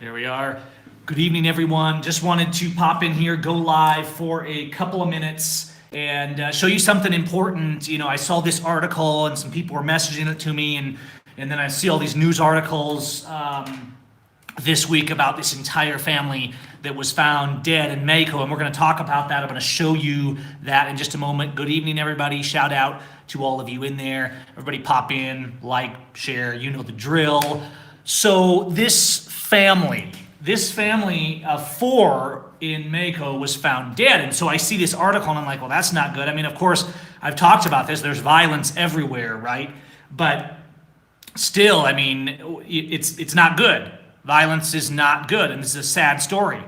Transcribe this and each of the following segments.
There we are. Good evening, everyone. Just wanted to pop in here, go live for a couple of minutes and show you something important. You know, I saw this article and some people were messaging it to me, and then I see all these news articles this week about this entire family that was found dead in Mako, and we're going to talk about that. I'm going to show you that in just a moment. Good evening, everybody. Shout out to all of you in there. Everybody pop in, like, share, you know the drill. So this family of 4 in Mako was found dead. And so I see this article and I'm like, well, that's not good. I mean, of course, I've talked about this. There's violence everywhere, right? But still, I mean, it's not good. Violence is not good, and this is a sad story.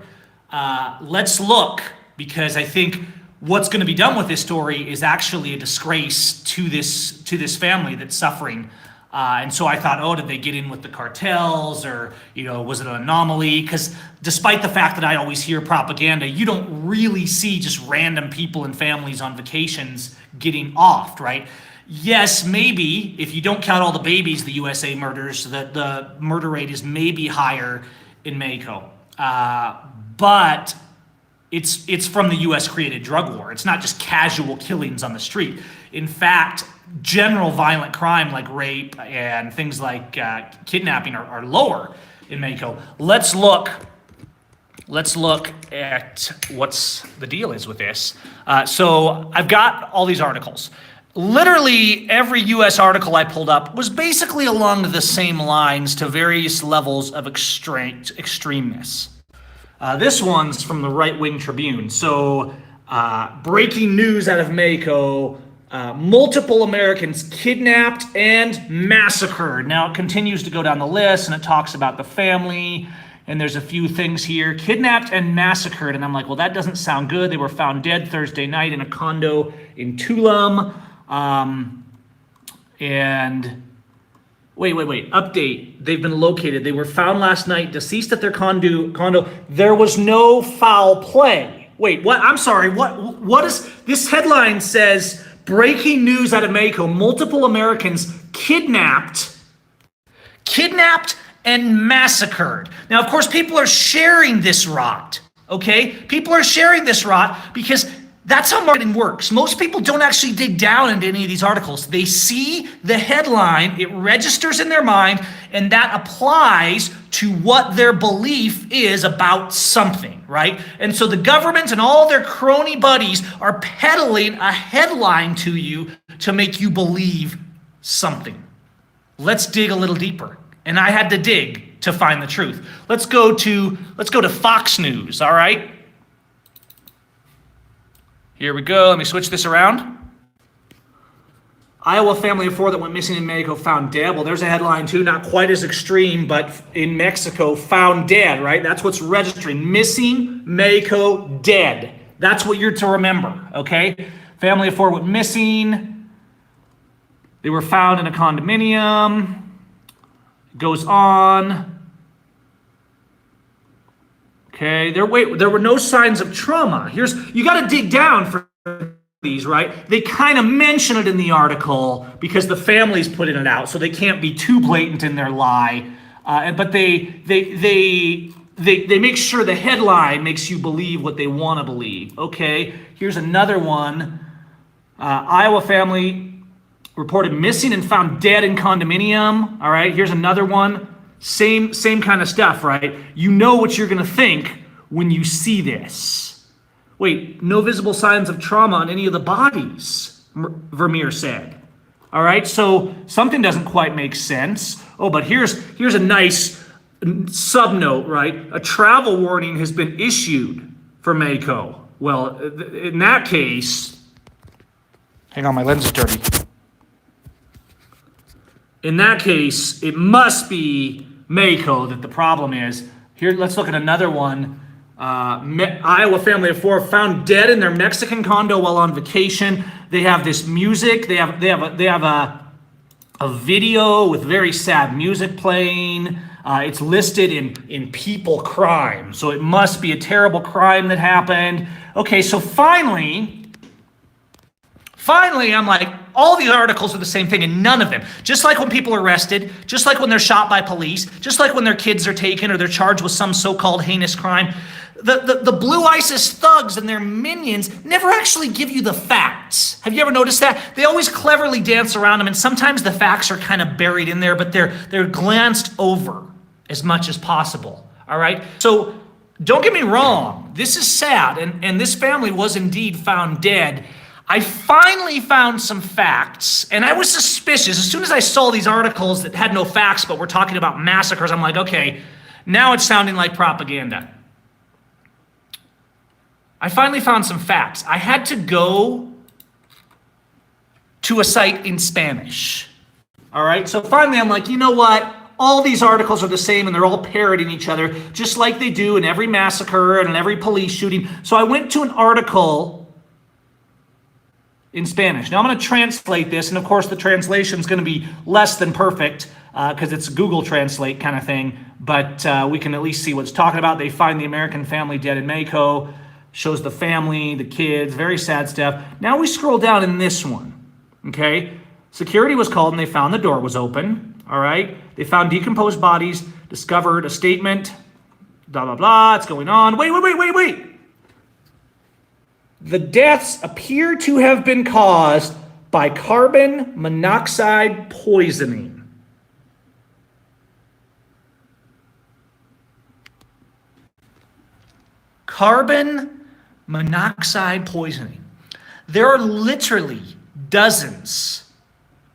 Let's look, because I think what's going to be done with this story is actually a disgrace to this family that's suffering. And so I thought, oh, did they get in with the cartels, or, you know, was it an anomaly? Because despite the fact that I always hear propaganda, you don't really see just random people and families on vacations getting offed, right? Yes, maybe, if you don't count all the babies the USA murders, the murder rate is maybe higher in Mako. But it's from the US created drug war. It's not just casual killings on the street. In fact, general violent crime like rape and things like kidnapping are lower in Mako. Let's look at what's the deal is with this. So I've got all these articles. Literally every US article I pulled up was basically along the same lines to various levels of extremeness. This one's from the Right Wing Tribune. So breaking news out of Mako. Multiple Americans kidnapped and massacred. Now it continues to go down the list, and it talks about the family, and there's a few things here. Kidnapped and massacred, and I'm like, well, that doesn't sound good. They were found dead Thursday night in a condo in Tulum. And wait. Update. They've been located. They were found last night, deceased at their condo. There was no foul play. Wait, what? I'm sorry. What is this headline says? Breaking news out of Mako, multiple Americans kidnapped and massacred. Now, of course, people are sharing this rot, okay? People are sharing this rot because that's how marketing works. Most people don't actually dig down into any of these articles. They see the headline, it registers in their mind, and that applies to what their belief is about something, right? And so the government and all their crony buddies are peddling a headline to you to make you believe something. Let's dig a little deeper. And I had to dig to find the truth. Let's go to Fox News, all right? Here we go. Let me switch this around. Iowa family of 4 that went missing in Mexico found dead. Well, there's a headline too, not quite as extreme, but in Mexico, found dead, right? That's what's registering. Missing, Mexico, dead. That's what you're to remember, okay? Family of 4 went missing. They were found in a condominium. Goes on. Okay, there were no signs of trauma. You got to dig down for these, right? They kind of mention it in the article because the family's putting it out, so they can't be too blatant in their lie. But they make sure the headline makes you believe what they want to believe. Okay, here's another one. Iowa family reported missing and found dead in condominium. All right, here's another one. Same kind of stuff, right? You know what you're going to think when you see this. Wait, no visible signs of trauma on any of the bodies, Vermeer said. All right, so something doesn't quite make sense. Oh, but here's a nice subnote, right? A travel warning has been issued for Mako. Well, in that case, hang on, my lens is dirty. In that case, it must be Mako that the problem is. Here, let's look at another one. Iowa family of 4 found dead in their Mexican condo while on vacation. They have this music. They have a video with very sad music playing. It's listed in people crime, so it must be a terrible crime that happened. Okay, so finally, I'm like, all these articles are the same thing, and none of them, just like when people are arrested, just like when they're shot by police, just like when their kids are taken or they're charged with some so-called heinous crime, the blue ISIS thugs and their minions never actually give you the facts. Have you ever noticed that? They always cleverly dance around them, and sometimes the facts are kind of buried in there, but they're glanced over as much as possible. All right? So don't get me wrong. This is sad, and this family was indeed found dead. I finally found some facts, and I was suspicious. As soon as I saw these articles that had no facts but were talking about massacres, I'm like, okay, now it's sounding like propaganda. I finally found some facts. I had to go to a site in Spanish. All right, so finally I'm like, you know what? All these articles are the same and they're all parroting each other, just like they do in every massacre and in every police shooting. So I went to an article in Spanish. Now I'm going to translate this, and of course the translation is going to be less than perfect because it's Google Translate kind of thing, but we can at least see what it's talking about. They find the American family dead in Mexico, shows the family, the kids, very sad stuff. Now we scroll down in this one, okay? Security was called and they found the door was open. All right, they found decomposed bodies, discovered a statement, blah, blah, blah, it's going on. Wait. The deaths appear to have been caused by carbon monoxide poisoning. Carbon monoxide poisoning. There are literally dozens,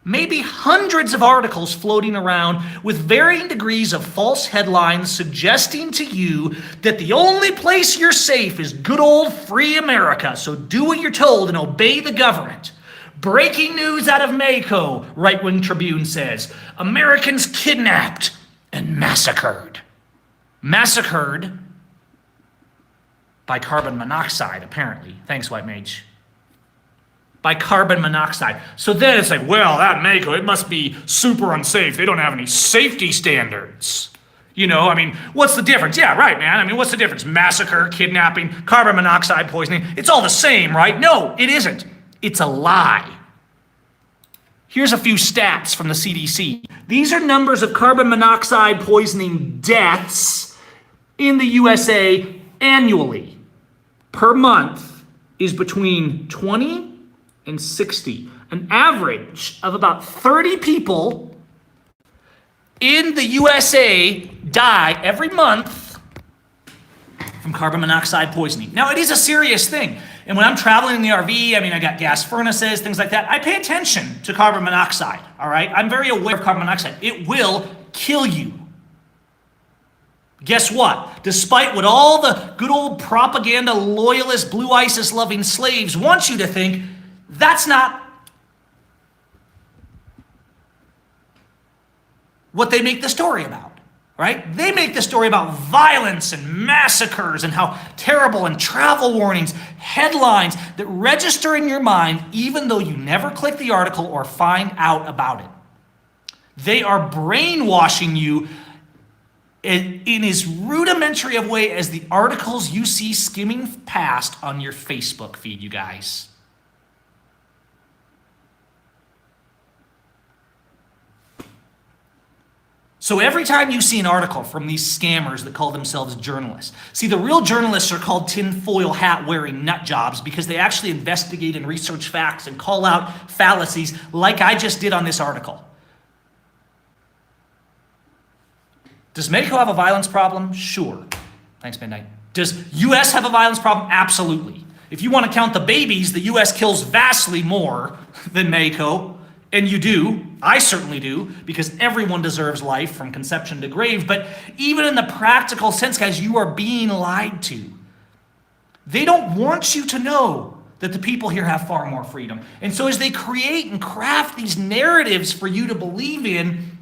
maybe hundreds of articles floating around with varying degrees of false headlines suggesting to you that the only place you're safe is good old free America. So do what you're told and obey the government. Breaking news out of Mexico, Right-Wing Tribune says. Americans kidnapped and massacred. Massacred by carbon monoxide, apparently. Thanks, White Mage. By carbon monoxide. So then it's like, well, that Mexico, it must be super unsafe. They don't have any safety standards. You know, I mean, what's the difference? Yeah, right, man. I mean, what's the difference? Massacre, kidnapping, carbon monoxide poisoning. It's all the same, right? No, it isn't. It's a lie. Here's a few stats from the CDC. These are numbers of carbon monoxide poisoning deaths in the USA annually. Per month is between 20 and 60, an average of about 30 people in the USA die every month from carbon monoxide poisoning. Now, it is a serious thing. And when I'm traveling in the RV, I mean, I got gas furnaces, things like that. I pay attention to carbon monoxide, all right? I'm very aware of carbon monoxide. It will kill you. Guess what? Despite what all the good old propaganda, loyalist, blue ISIS loving slaves want you to think, that's not what they make the story about, right? They make the story about violence and massacres and how terrible, and travel warnings, headlines that register in your mind even though you never click the article or find out about it. They are brainwashing you in as rudimentary of way as the articles you see skimming past on your Facebook feed, you guys. So every time you see an article from these scammers that call themselves journalists, see, the real journalists are called tinfoil hat wearing nut jobs because they actually investigate and research facts and call out fallacies like I just did on this article. Does Mexico have a violence problem? Sure. Thanks, Midnight. Does U.S. have a violence problem? Absolutely. If you want to count the babies, the U.S. kills vastly more than Mexico. And you do. I certainly do, because everyone deserves life from conception to grave. But even in the practical sense, guys, you are being lied to. They don't want you to know that the people here have far more freedom. And so as they create and craft these narratives for you to believe in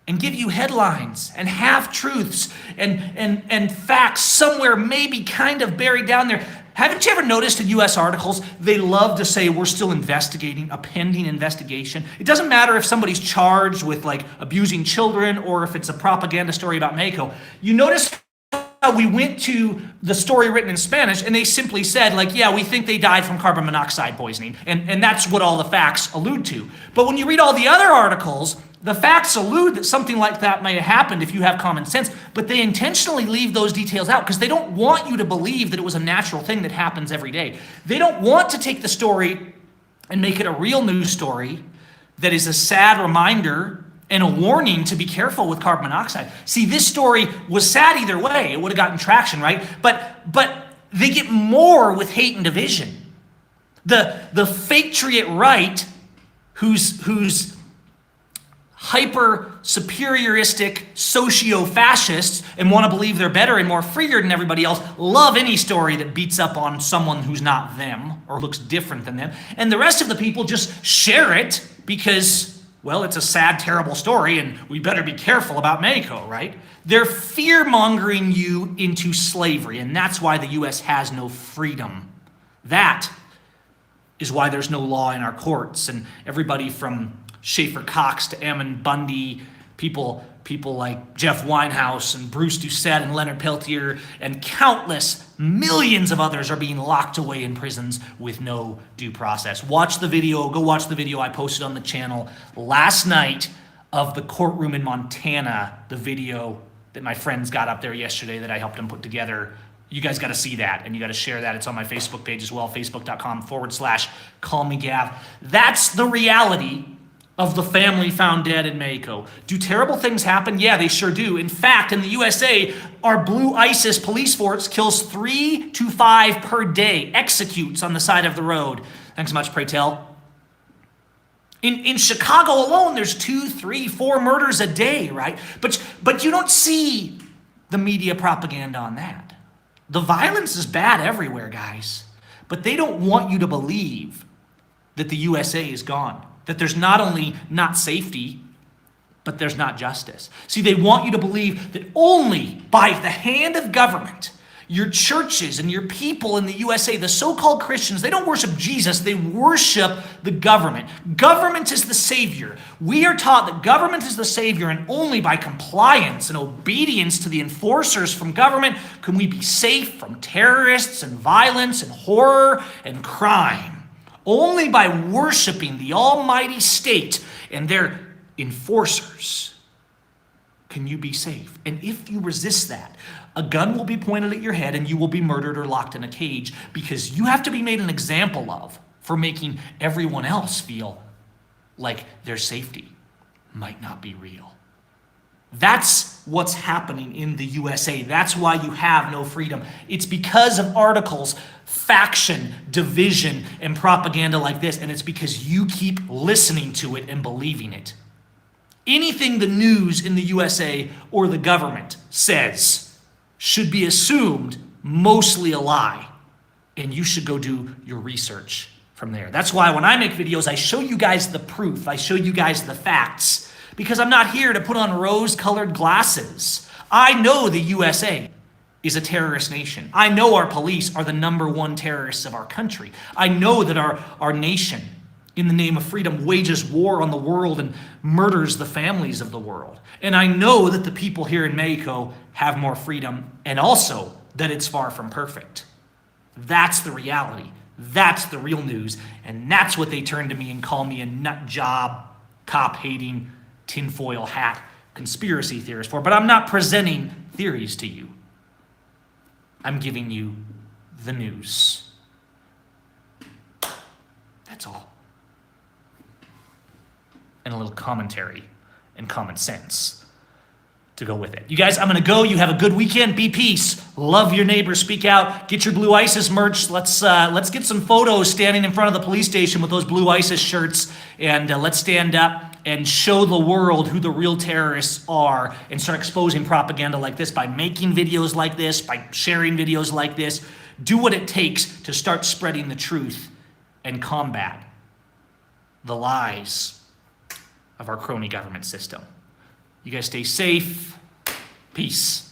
and give you headlines and half-truths and facts somewhere maybe kind of buried down there, haven't you ever noticed in U.S. articles, they love to say we're still investigating, a pending investigation. It doesn't matter if somebody's charged with like abusing children or if it's a propaganda story about Mexico. You notice we went to the story written in Spanish and they simply said, like, yeah, we think they died from carbon monoxide poisoning. And that's what all the facts allude to. But when you read all the other articles, the facts allude that something like that may have happened if you have common sense, but they intentionally leave those details out because they don't want you to believe that it was a natural thing that happens every day. They don't want to take the story and make it a real news story that is a sad reminder and a warning to be careful with carbon monoxide. See, this story was sad either way. It would have gotten traction, right? But they get more with hate and division. The patriot right, who's hyper superioristic socio-fascists and want to believe they're better and more freer than everybody else, love any story that beats up on someone who's not them or looks different than them. And the rest of the people just share it because, well, it's a sad, terrible story and we better be careful about Mako, right? They're fear-mongering you into slavery, and that's why the U.S. has no freedom. That is why there's no law in our courts, and everybody from Schaefer Cox to Ammon Bundy, people like Jeff Winehouse and Bruce Doucette and Leonard Peltier and countless millions of others are being locked away in prisons with no due process. Go watch the video I posted on the channel last night of the courtroom in Montana, the video that my friends got up there yesterday that I helped them put together. You guys got to see that, and you got to share that. It's on my Facebook page as well, facebook.com/callmegav. That's the reality of the family found dead in Mako. Do terrible things happen? Yeah, they sure do. In fact, in the USA, our blue ISIS police force kills 3 to 5 per day, executes on the side of the road. Thanks so much, pray tell. In Chicago alone, there's 2, 3, 4 murders a day, right? But you don't see the media propaganda on that. The violence is bad everywhere, guys. But they don't want you to believe that the USA is gone. That there's not only not safety, but there's not justice. See, they want you to believe that only by the hand of government, your churches and your people in the USA, the so-called Christians, they don't worship Jesus, they worship the government. Government is the savior. We are taught that government is the savior, and only by compliance and obedience to the enforcers from government can we be safe from terrorists and violence and horror and crime. Only by worshiping the almighty state and their enforcers can you be safe. And if you resist that, a gun will be pointed at your head and you will be murdered or locked in a cage because you have to be made an example of for making everyone else feel like their safety might not be real. That's what's happening in the USA. That's why you have no freedom. It's because of articles, faction, division, and propaganda like this, and it's because you keep listening to it and believing it. Anything the news in the USA or the government says should be assumed mostly a lie, and you should go do your research from there. That's why when I make videos, I show you guys the proof. I show you guys the facts. Because I'm not here to put on rose-colored glasses. I know the USA is a terrorist nation. I know our police are the #1 terrorists of our country. I know that our nation, in the name of freedom, wages war on the world and murders the families of the world. And I know that the people here in Mako have more freedom, and also that it's far from perfect. That's the reality. That's the real news. And that's what they turn to me and call me a nut job, cop-hating, tinfoil hat conspiracy theorist for. But I'm not presenting theories to you. I'm giving you the news. That's all. And a little commentary and common sense to go with it. You guys, I'm going to go. You have a good weekend. Be peace. Love your neighbors. Speak out. Get your Blue ISIS merch. Let's get some photos standing in front of the police station with those Blue ISIS shirts. And let's stand up and show the world who the real terrorists are and start exposing propaganda like this by making videos like this, by sharing videos like this. Do what it takes to start spreading the truth and combat the lies of our crony government system. You guys stay safe. Peace.